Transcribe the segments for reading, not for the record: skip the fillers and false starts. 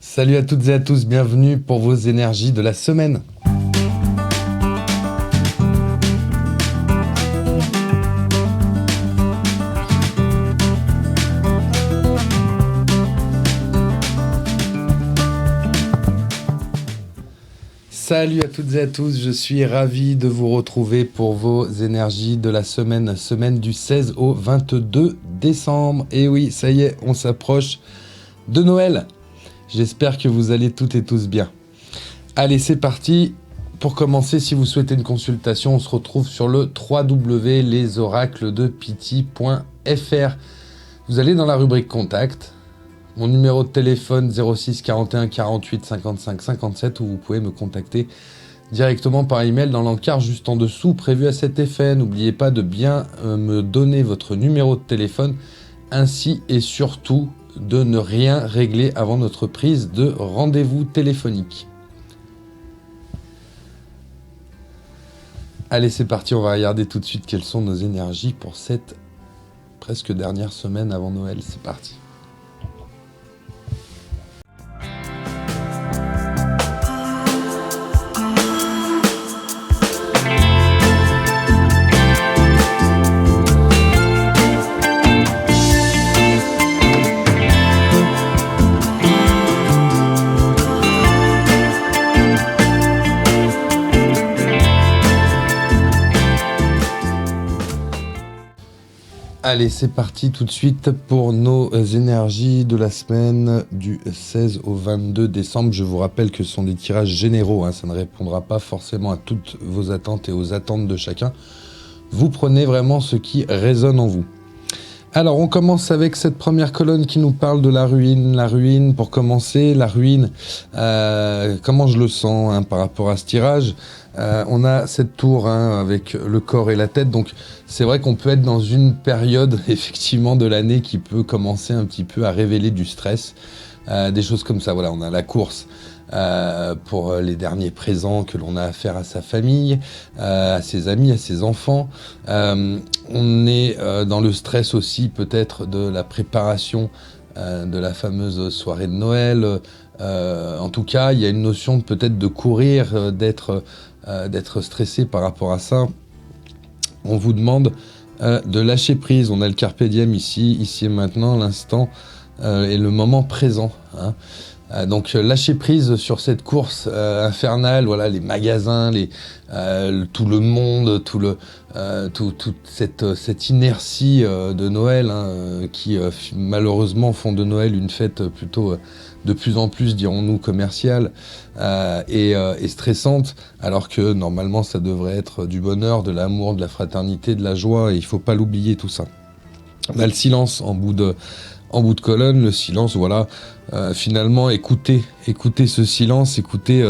Salut à toutes et à tous, bienvenue pour vos énergies de la semaine. Salut à toutes et à tous, je suis ravi de vous retrouver pour vos énergies de la semaine du 16 au 22 décembre. Et oui, ça y est, on s'approche de Noël. J'espère que vous allez toutes et tous bien. Allez, c'est parti. Pour commencer, si vous souhaitez une consultation, on se retrouve sur le www.lesoracledepity.fr. Vous allez dans la rubrique Contact. Mon numéro de téléphone 06 41 48 55 57 où vous pouvez me contacter directement par email dans l'encart juste en dessous prévu à cet effet. N'oubliez pas de bien me donner votre numéro de téléphone ainsi et surtout de ne rien régler avant notre prise de rendez-vous téléphonique. Allez, c'est parti, on va regarder tout de suite quelles sont nos énergies pour cette presque dernière semaine avant Noël. C'est parti. Allez, c'est parti tout de suite pour nos énergies de la semaine du 16 au 22 décembre. Je vous rappelle que ce sont des tirages généraux, ça ne répondra pas forcément à toutes vos attentes et aux attentes de chacun. Vous prenez vraiment ce qui résonne en vous. Alors, on commence avec cette première colonne qui nous parle de la ruine. La ruine, pour commencer, la ruine, comment je le sens par rapport à ce tirage. On a cette tour avec le corps et la tête, donc c'est vrai qu'on peut être dans une période effectivement de l'année qui peut commencer un petit peu à révéler du stress, des choses comme ça. Voilà, on a la course pour les derniers présents que l'on a à faire à sa famille, à ses amis, à ses enfants. On est dans le stress aussi peut-être de la préparation de la fameuse soirée de Noël. En tout cas, il y a une notion peut-être de courir, d'être stressé par rapport à ça. On vous demande de lâcher prise. On a le carpe diem ici et maintenant, l'instant et le moment présent. Donc lâcher prise sur cette course infernale, voilà, les magasins, tout le monde, toute cette inertie de Noël qui malheureusement font de Noël une fête plutôt de plus en plus, dirons-nous, commerciale et stressante, alors que normalement ça devrait être du bonheur, de l'amour, de la fraternité, de la joie, et il faut pas l'oublier tout ça. On a le silence en bout de colonne, le silence, voilà, finalement écoutez ce silence, écoutez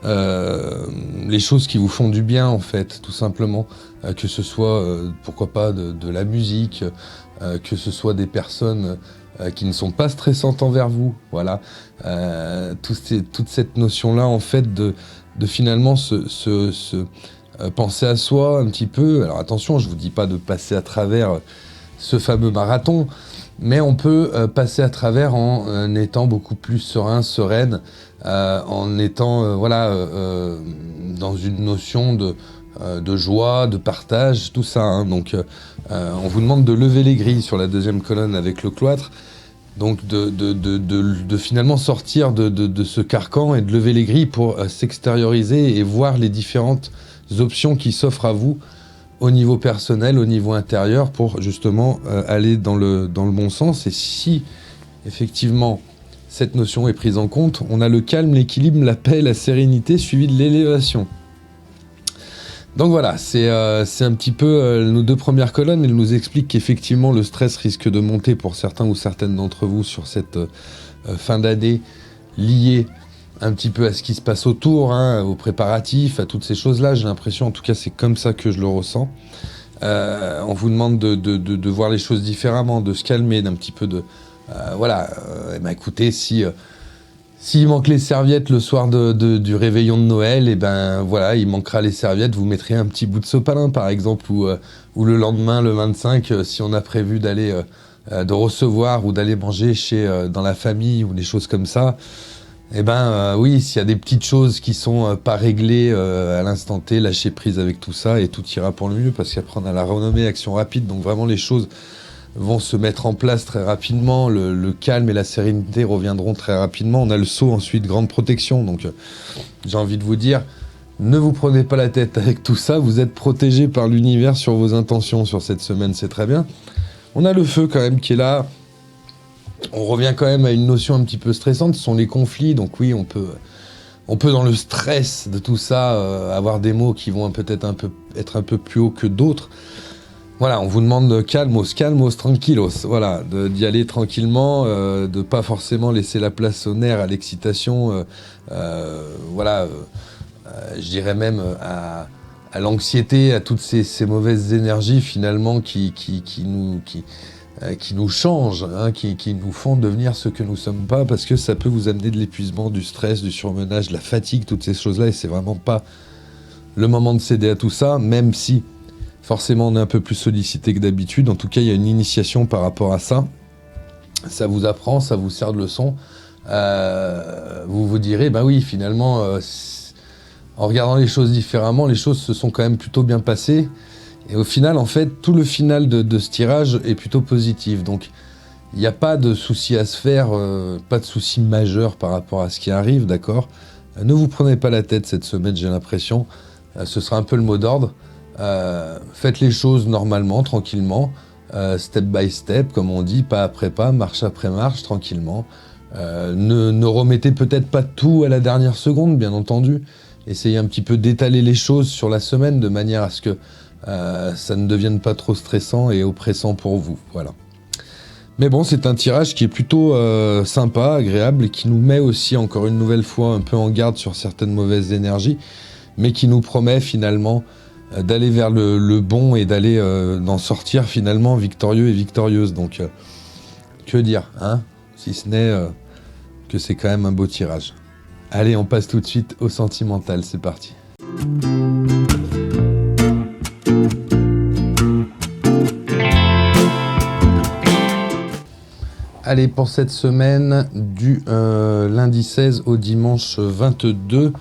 les choses qui vous font du bien en fait, tout simplement, que ce soit pourquoi pas de la musique, que ce soit des personnes qui ne sont pas stressantes envers vous, voilà, toute cette notion là en fait de finalement se penser à soi un petit peu. Alors attention, je vous dis pas de passer à travers ce fameux marathon, mais on peut passer à travers en étant beaucoup plus sereine, en étant dans une notion de joie, de partage, tout ça. Donc on vous demande de lever les grilles sur la deuxième colonne avec le cloître, donc de finalement sortir de ce carcan et de lever les grilles pour s'extérioriser et voir les différentes options qui s'offrent à vous au niveau personnel, au niveau intérieur, pour justement aller dans le bon sens. Et si effectivement cette notion est prise en compte, on a le calme, l'équilibre, la paix, la sérénité, suivi de l'élévation. Donc voilà, c'est un petit peu nos deux premières colonnes. Elles nous expliquent qu'effectivement le stress risque de monter pour certains ou certaines d'entre vous sur cette fin d'année, liée un petit peu à ce qui se passe autour, aux préparatifs, à toutes ces choses-là. J'ai l'impression, en tout cas, c'est comme ça que je le ressens. On vous demande de voir les choses différemment, de se calmer, d'un petit peu de... écoutez, s'il manque les serviettes le soir du réveillon de Noël, il manquera les serviettes, vous mettrez un petit bout de sopalin, par exemple, ou le lendemain, le 25, si on a prévu d'aller de recevoir ou d'aller manger dans la famille ou des choses comme ça. Oui, s'il y a des petites choses qui sont pas réglées à l'instant T, lâchez prise avec tout ça et tout ira pour le mieux, parce qu'après on a la renommée action rapide, donc vraiment les choses vont se mettre en place très rapidement, le calme et la sérénité reviendront très rapidement. On a le sceau ensuite, grande protection, donc j'ai envie de vous dire, ne vous prenez pas la tête avec tout ça, vous êtes protégé par l'univers sur vos intentions sur cette semaine, c'est très bien. On a le feu quand même qui est là. On revient quand même à une notion un petit peu stressante, ce sont les conflits, donc oui, on peut dans le stress de tout ça avoir des mots qui vont peut-être être un peu plus haut que d'autres. Voilà, on vous demande de calmos, tranquillos, voilà, d'y aller tranquillement, de pas forcément laisser la place aux nerfs, à l'excitation, je dirais même à l'anxiété, à toutes ces mauvaises énergies finalement qui nous changent, hein, qui nous font devenir ce que nous sommes pas, parce que ça peut vous amener de l'épuisement, du stress, du surmenage, de la fatigue, toutes ces choses-là, et c'est vraiment pas le moment de céder à tout ça, même si forcément on est un peu plus sollicité que d'habitude. En tout cas, il y a une initiation par rapport à ça. Ça vous apprend, ça vous sert de leçon. Vous vous direz, oui, finalement, en regardant les choses différemment, les choses se sont quand même plutôt bien passées. Et au final, en fait, tout le final de ce tirage est plutôt positif. Donc, il n'y a pas de souci à se faire, pas de souci majeur par rapport à ce qui arrive, d'accord ? Ne vous prenez pas la tête cette semaine, j'ai l'impression. Ce sera un peu le mot d'ordre. Faites les choses normalement, tranquillement, step by step, comme on dit, pas après pas, marche après marche, tranquillement. Ne remettez peut-être pas tout à la dernière seconde, bien entendu. Essayez un petit peu d'étaler les choses sur la semaine de manière à ce que ça ne devienne pas trop stressant et oppressant pour vous. Voilà. Mais bon, c'est un tirage qui est plutôt sympa, agréable, et qui nous met aussi, encore une nouvelle fois, un peu en garde sur certaines mauvaises énergies, mais qui nous promet finalement d'aller vers le bon et d'aller d'en sortir finalement victorieux et victorieuse. Donc, que dire, hein, si ce n'est que c'est quand même un beau tirage. Allez, on passe tout de suite au sentimental, c'est parti. Allez, pour cette semaine, du lundi 16 au dimanche 22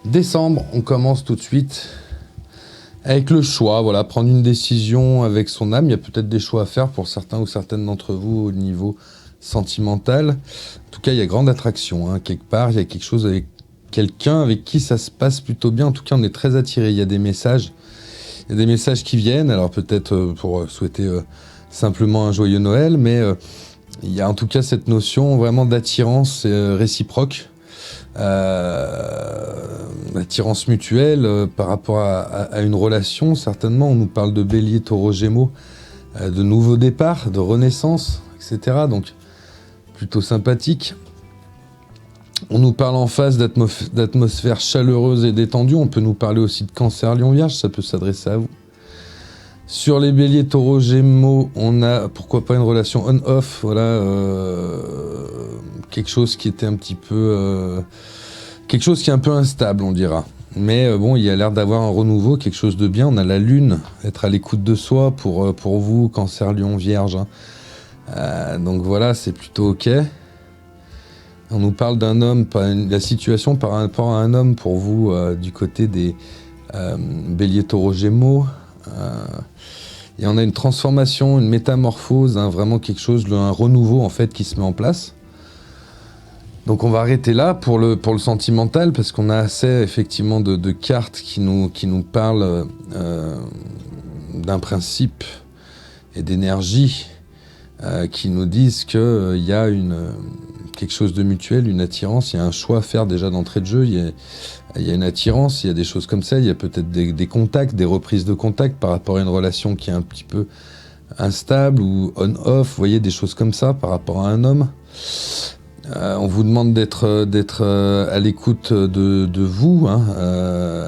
décembre, on commence tout de suite avec le choix. Voilà, prendre une décision avec son âme. Il y a peut-être des choix à faire pour certains ou certaines d'entre vous au niveau sentimental. En tout cas, il y a grande attraction, hein. Quelque part, il y a quelque chose avec quelqu'un avec qui ça se passe plutôt bien. En tout cas, on est très attiré. Il y a des messages qui viennent. Alors peut-être pour souhaiter simplement un joyeux Noël, mais il y a en tout cas cette notion vraiment d'attirance réciproque, attirance mutuelle par rapport à une relation. Certainement, on nous parle de Bélier, Taureau, Gémeaux, de nouveaux départs, de renaissance, etc. Donc plutôt sympathique. On nous parle en face d'atmosphère chaleureuse et détendue. On peut nous parler aussi de Cancer, Lion, Vierge, ça peut s'adresser à vous. Sur les Béliers, Taureaux, Gémeaux, on a pourquoi pas une relation on-off, voilà, quelque chose qui était un petit peu, quelque chose qui est un peu instable, on dira. Mais bon, il y a l'air d'avoir un renouveau, quelque chose de bien. On a la Lune, être à l'écoute de soi pour vous, Cancer, Lion, Vierge. Hein. Donc voilà, c'est plutôt ok. On nous parle d'un homme, la situation par rapport à un homme pour vous du côté des Béliers, Taureaux, Gémeaux. Et on a une transformation, une métamorphose, hein, vraiment quelque chose, un renouveau en fait qui se met en place. Donc on va arrêter là pour le sentimental, parce qu'on a assez effectivement de cartes qui nous parlent d'un principe et d'énergie qui nous disent qu'il y a quelque chose de mutuel, une attirance, il y a un choix à faire déjà d'entrée de jeu, il y a une attirance, il y a des choses comme ça, il y a peut-être des contacts, des reprises de contact par rapport à une relation qui est un petit peu instable ou on-off, vous voyez, des choses comme ça par rapport à un homme. On vous demande d'être à l'écoute de vous, hein,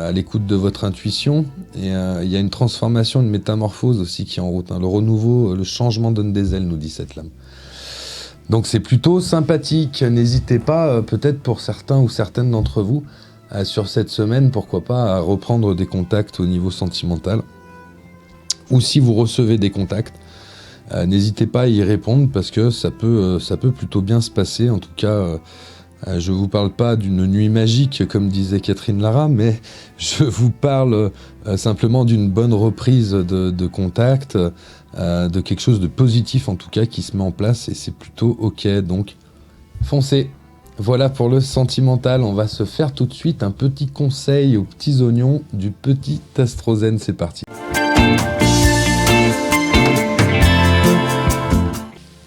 à l'écoute de votre intuition. Et il y a une transformation, une métamorphose aussi qui est en route. Hein. Le renouveau, le changement donne des ailes, nous dit cette lame. Donc c'est plutôt sympathique. N'hésitez pas, peut-être pour certains ou certaines d'entre vous, sur cette semaine, pourquoi pas, à reprendre des contacts au niveau sentimental. Ou si vous recevez des contacts, n'hésitez pas à y répondre parce que ça peut plutôt bien se passer. En tout cas, Je vous parle pas d'une nuit magique, comme disait Catherine Lara, mais je vous parle simplement d'une bonne reprise de contact, de quelque chose de positif en tout cas qui se met en place, et c'est plutôt ok, donc foncez. Voilà pour le sentimental. On va se faire tout de suite un petit conseil aux petits oignons du petit Astrozène. C'est parti.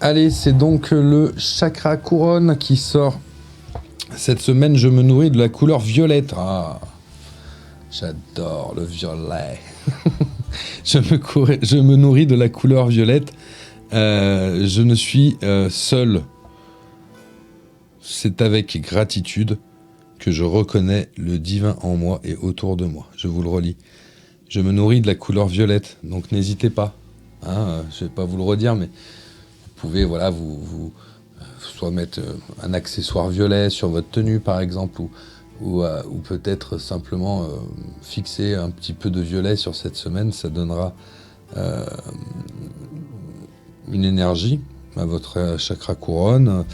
Allez, c'est donc le chakra couronne qui sort. Cette semaine, je me nourris de la couleur violette. Ah, j'adore le violet. Je me nourris de la couleur violette. Je ne suis seul. C'est avec gratitude que je reconnais le divin en moi et autour de moi. Je vous le relis. Je me nourris de la couleur violette, donc n'hésitez pas. Je ne vais pas vous le redire, mais vous pouvez vous soit mettre un accessoire violet sur votre tenue, par exemple, ou peut-être simplement fixer un petit peu de violet sur cette semaine. Ça donnera une énergie à votre chakra couronne,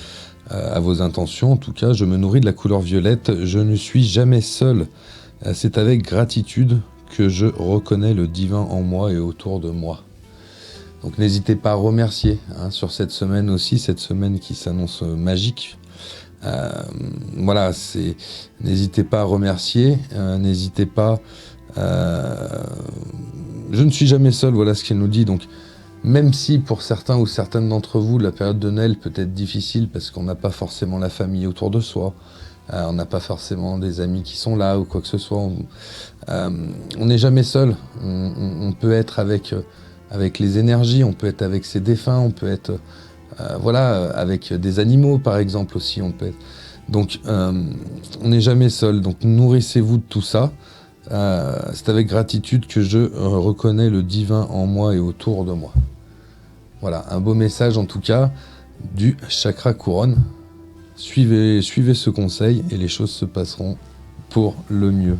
à vos intentions. En tout cas, je me nourris de la couleur violette. Je ne suis jamais seul. C'est avec gratitude que je reconnais le divin en moi et autour de moi. Donc n'hésitez pas à remercier sur cette semaine aussi, cette semaine qui s'annonce magique. N'hésitez pas à remercier, n'hésitez pas... je ne suis jamais seul, voilà ce qu'il nous dit. Donc même si pour certains ou certaines d'entre vous, la période de Noël peut être difficile parce qu'on n'a pas forcément la famille autour de soi, on n'a pas forcément des amis qui sont là ou quoi que ce soit, on n'est jamais seul. On peut être avec les énergies, on peut être avec ses défunts, on peut être avec des animaux par exemple aussi. Donc on n'est jamais seul, donc nourrissez-vous de tout ça. C'est avec gratitude que je reconnais le divin en moi et autour de moi. Voilà, un beau message en tout cas du chakra couronne. Suivez ce conseil et les choses se passeront pour le mieux.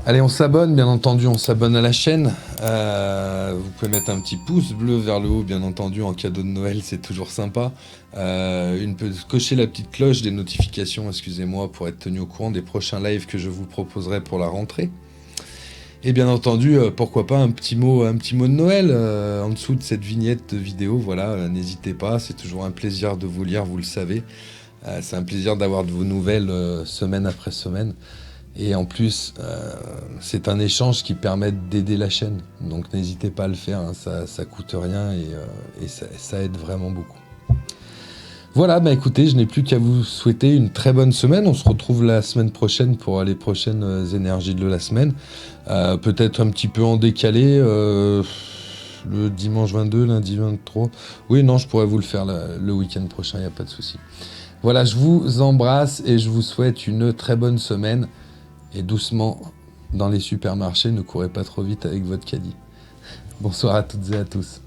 Allez, on s'abonne, bien entendu, on s'abonne à la chaîne. Vous pouvez mettre un petit pouce bleu vers le haut, bien entendu, en cadeau de Noël, c'est toujours sympa. Cochez la petite cloche des notifications, excusez-moi, pour être tenu au courant des prochains lives que je vous proposerai pour la rentrée. Et bien entendu, pourquoi pas un petit mot de Noël en dessous de cette vignette de vidéo. Voilà, n'hésitez pas, c'est toujours un plaisir de vous lire, vous le savez. C'est un plaisir d'avoir de vos nouvelles semaine après semaine. Et en plus, c'est un échange qui permet d'aider la chaîne. Donc n'hésitez pas à le faire, ça coûte rien et ça aide vraiment beaucoup. Voilà, écoutez, je n'ai plus qu'à vous souhaiter une très bonne semaine. On se retrouve la semaine prochaine pour les prochaines énergies de la semaine. Peut-être un petit peu en décalé, le dimanche 22, lundi 23. Oui, non, je pourrais vous le faire le week-end prochain, il n'y a pas de souci. Voilà, je vous embrasse et je vous souhaite une très bonne semaine. Et doucement, dans les supermarchés, ne courez pas trop vite avec votre caddie. Bonsoir à toutes et à tous.